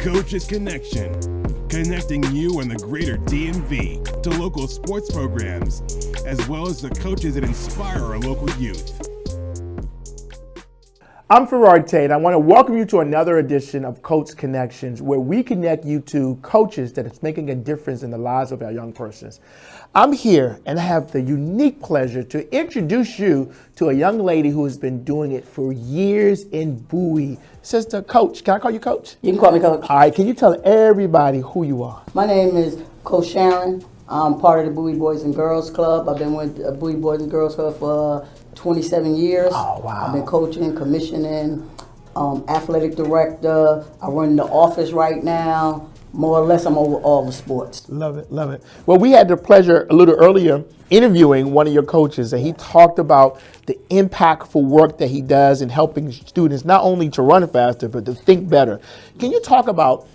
Coach's Connection, connecting you and the greater DMV to local sports programs, as well as the coaches that inspire our local youth. I'm Farrar Tate. I want to welcome you to another edition of Coach Connections, where we connect you to coaches that is making a difference in the lives of our young persons. I'm here and I have the unique pleasure to introduce you to a young lady who has been doing it for years in Bowie. Sister Coach, can I call you Coach? You can call me Coach. All right, can you tell everybody who you are? My name is Coach Sharon. I'm part of the Bowie Boys and Girls Club. I've been with the Bowie Boys and Girls Club for 27 years. Oh, wow. I've been coaching, commissioning, athletic director. I run the office right now. More or less, I'm over all the sports. Love it, love it. Well, we had the pleasure a little earlier interviewing one of your coaches, and he talked about the impactful work that he does in helping students not only to run faster, but to think better. Can you talk about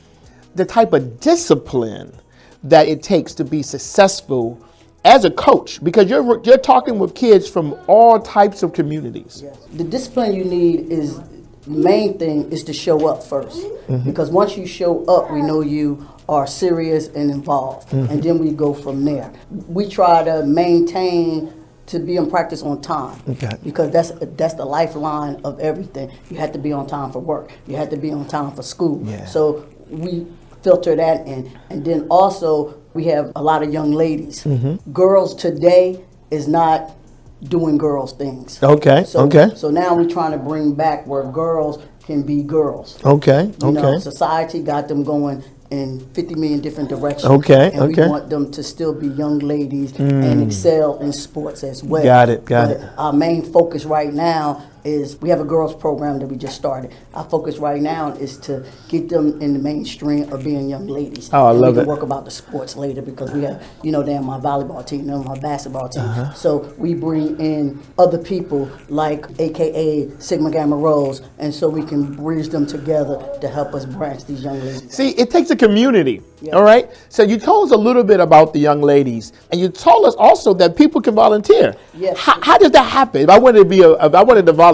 the type of discipline that it takes to be successful as a coach? Because you're talking with kids from all types of communities. Yes. The discipline you need is, the main thing is to show up first. Mm-hmm. Because once you show up, we know you are serious and involved. Mm-hmm. And then we go from there. We try to maintain to be in practice on time. Okay. Because that's the lifeline of everything. You have to be on time for work. You have to be on time for school. Yeah. So we filter that in. And then also we have a lot of young ladies. Mm-hmm. Girls today is not doing girls things. Okay. So now we're trying to bring back where girls can be girls. Okay. You know, society got them going in 50 million different directions. And we want them to still be young ladies and excel in sports as well. Got it. Our main focus right now is we have a girls program that we just started. Our focus right now is to get them in the mainstream of being young ladies. Oh, I love it. We can work about the sports later because we have, they're on my volleyball team, they're on my basketball team. Uh-huh. So we bring in other people like AKA Sigma Gamma Rose, and so we can bridge them together to help us branch these young ladies. See, it takes a community. Yeah. All right. So you told us a little bit about the young ladies, and you told us also that people can volunteer. Yes. How does that happen? If I wanted to volunteer.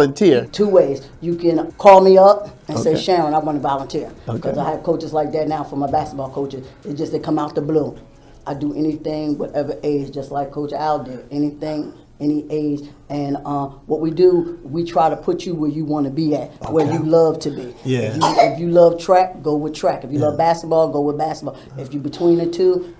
Two ways. You can call me up and say, Sharon, I want to volunteer. Because I have coaches like that now for my basketball coaches. It's just they come out the blue. I do anything, whatever age, just like Coach Al did. Anything, any age. And what we do, we try to put you where you want to be at, where you love to be. Yeah. If you love track, go with track. If you love basketball, go with basketball. If you're between the two,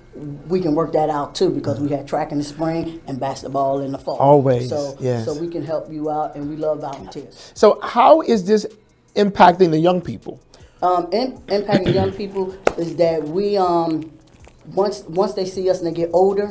we can work that out too, because we have track in the spring and basketball in the fall. Always. So we can help you out, and we love volunteers. So how is this impacting the young people? Impacting young people is that we once they see us and they get older,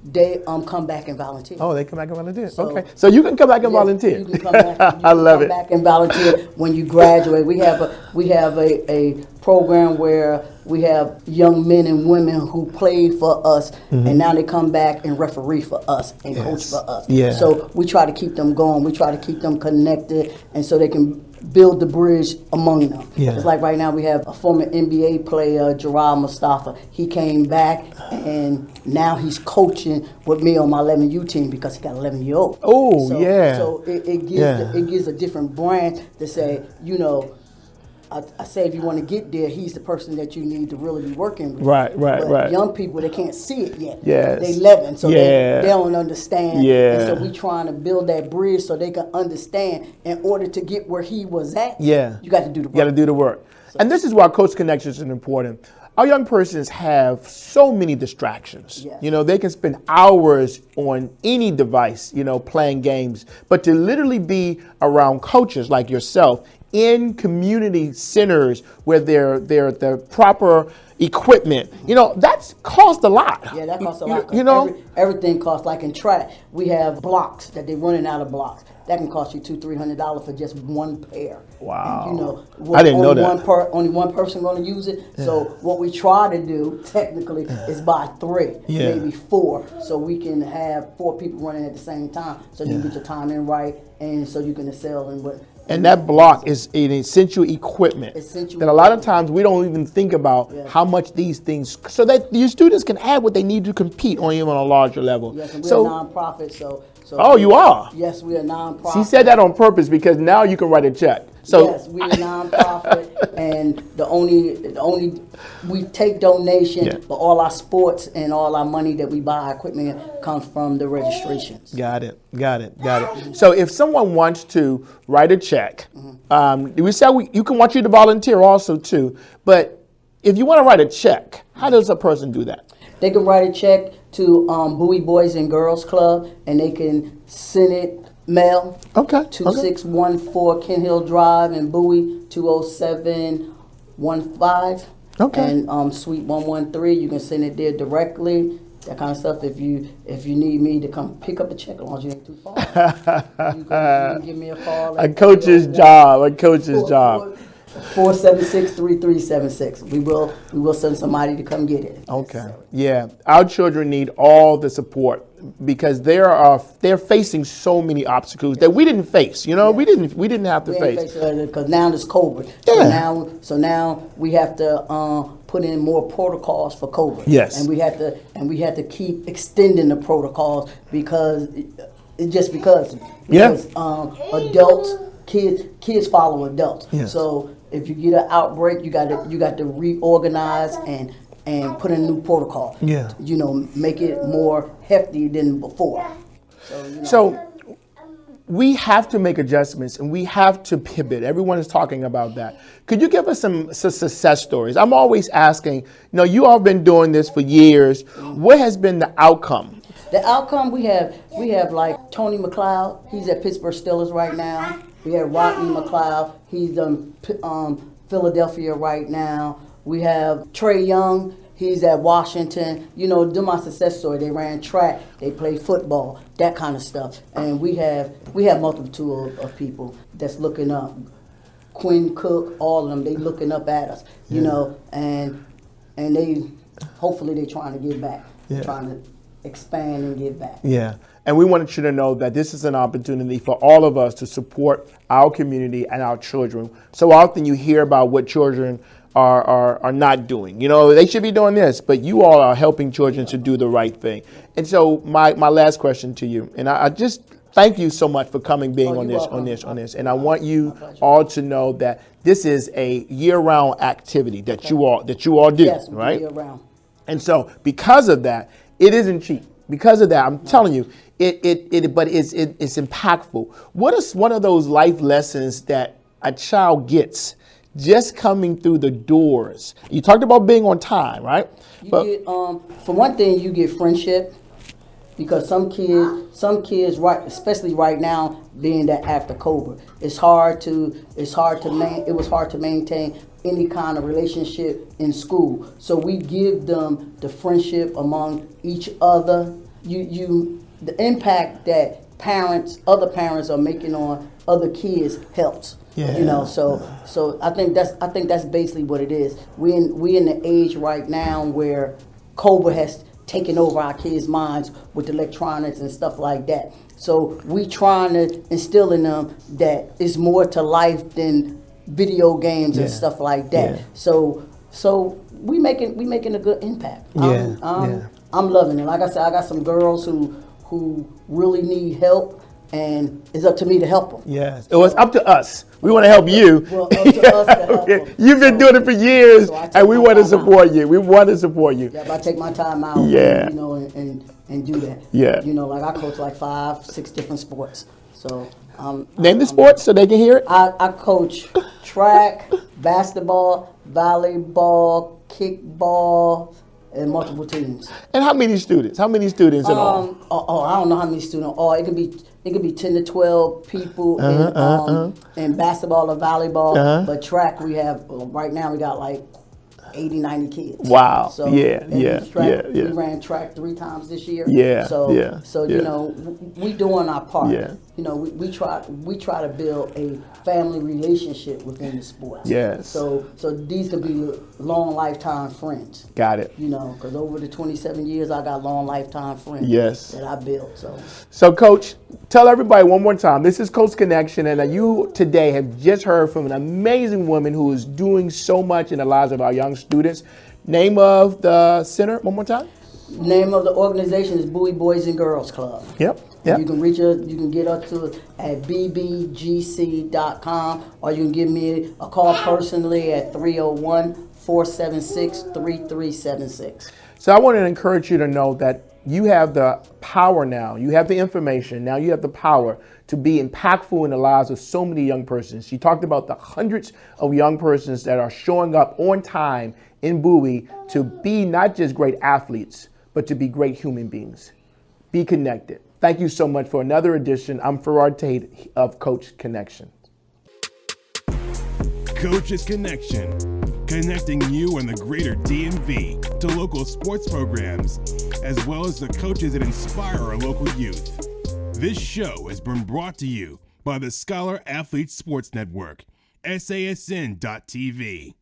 they come back and volunteer. Oh, they come back and volunteer. So, so you can come back and volunteer. You can come back. I love it. Back and volunteer when you graduate. We have a program where we have young men and women who played for us, and now they come back and referee for us and coach for us. Yeah. So we try to keep them going. We try to keep them connected, and so they can build the bridge among them. Yeah. It's like right now we have a former NBA player, Gerard Mustafa. He came back and now he's coaching with me on my 11U team because he got an 11-year-old. Oh, So it gives a different branch to say, I say if you want to get there, he's the person that you need to really be working with. Right. Young people, they can't see it yet. Yes. They 11, so they don't understand. Yeah. And so we trying to build that bridge so they can understand. In order to get where he was at, you got to do the work. You got to do the work. So, and this is why Coach Connections is important. Our young persons have so many distractions. Yes. They can spend hours on any device, playing games. But to literally be around coaches like yourself in community centers where they're the proper equipment, that's cost a lot. Yeah, that costs a lot. Everything costs. Like in track, we have blocks that they're running out of blocks. That can cost you $200-300 for just one pair. Wow. And, I didn't know that. Only one person going to use it. Yeah. So what we try to do technically is buy 3, maybe 4, so we can have 4 people running at the same time, so you can get your time in right, and so you can excel in what. And that block is an essential equipment that a lot of times we don't even think about how much these things, so that your students can have what they need to compete on even on a larger level. Yes, and we're a nonprofit, so you are? Yes, we're a nonprofit. She said that on purpose because now you can write a check. So yes, we're a nonprofit, and and the only we take donation, but all our sports and all our money that we buy equipment comes from the registrations. Got it. So if someone wants to write a check, we said you want you to volunteer also too, but if you want to write a check, how does a person do that? They can write a check to Bowie Boys and Girls Club, and they can send it mail. Okay. 2614 Kent Hill Drive in Bowie, 20715. Okay. And Suite 113, you can send it there directly. That kind of stuff. If you need me to come pick up the check, as long as you ain't too far, you can give me a call. A coach's job. 476-3376. We will send somebody to come get it. Okay. Yeah. Our children need all the support because they're facing so many obstacles that we didn't face. We didn't have to face. Because now there's COVID. Yeah. So now we have to put in more protocols for COVID. Yes. And we have to keep extending the protocols because adults, kids follow adults. Yes. So if you get an outbreak, you got to reorganize and put in a new protocol. Yeah. Make it more hefty than before. So we have to make adjustments and we have to pivot. Everyone is talking about that. Could you give us some success stories? I'm always asking, you all have been doing this for years. What has been the outcome? The outcome we have like Tony McLeod. He's at Pittsburgh Steelers right now. We have Rodney McLeod. He's Philadelphia right now. We have Trey Young. He's at Washington. Do my success story. They ran track. They played football. That kind of stuff. And we have multitude of people that's looking up. Quinn Cook, all of them. They looking up at us. And they hopefully they're trying to get back. Yeah. Trying to expand and give back. Yeah. And we wanted you to know that this is an opportunity for all of us to support our community and our children. So often you hear about what children are not doing. They should be doing this, but you all are helping children to do the right thing. And so my last question to you, and I just thank you so much for being on this. And I want you all to know that this is a year-round activity that you all do, yes, right? Year-round. And so because of that, it isn't cheap. Because of that, I'm telling you, but it's impactful. What is one of those life lessons that a child gets just coming through the doors? You talked about being on time, right? For one thing, you get friendship, because some kids, right, especially right now, being that after COVID, it was hard to maintain any kind of relationship in school. So we give them the friendship among each other. The impact that other parents are making on other kids helps. Yeah. So I think that's basically what it is. We in the age right now where COVID has taken over our kids' minds with electronics and stuff like that. So we trying to instill in them that it's more to life than video games and stuff like that. Yeah. So we making a good impact. I'm loving it. Like I said, I got some girls who really need help, and it's up to me to help them. Yes, it was up to us. We want to help you. Well, up to us to help them. You've been doing it for years, and we want to support you. We want to support you. Yeah, if I take my time out, and do that. Yeah. Like I coach like 5-6 different sports. So name the sports so they can hear it. I coach track, basketball, volleyball, kickball, and multiple teams. And how many students? How many students in all? I don't know how many students. It could be 10 to 12 people in basketball or volleyball. But track, we have right now we got like 80, 90 kids. Wow. So, We ran track 3 times this year. So we doing our part. Yeah. We try to build a family relationship within the sport. Yes. So these could be long lifetime friends. Got it. Because over the 27 years I got long lifetime friends. Yes. That I built. So Coach, tell everybody one more time. This is Coach Connection, and you today have just heard from an amazing woman who is doing so much in the lives of our young students. Name of the center one more time? Name of the organization is Bowie Boys and Girls Club. Yep. Yep. You can reach us, you can get us to us at bbgc.com, or you can give me a call personally at 301-476-3376. So I want to encourage you to know that you have the power now. You have the information. Now you have the power to be impactful in the lives of so many young persons. She talked about the hundreds of young persons that are showing up on time in Bowie to be not just great athletes, but to be great human beings. Be connected. Thank you so much for another edition. I'm Farad Tate of Coach Connection. Coach's Connection, connecting you and the greater DMV to local sports programs, as well as the coaches that inspire our local youth. This show has been brought to you by the Scholar Athlete Sports Network, SASN.TV.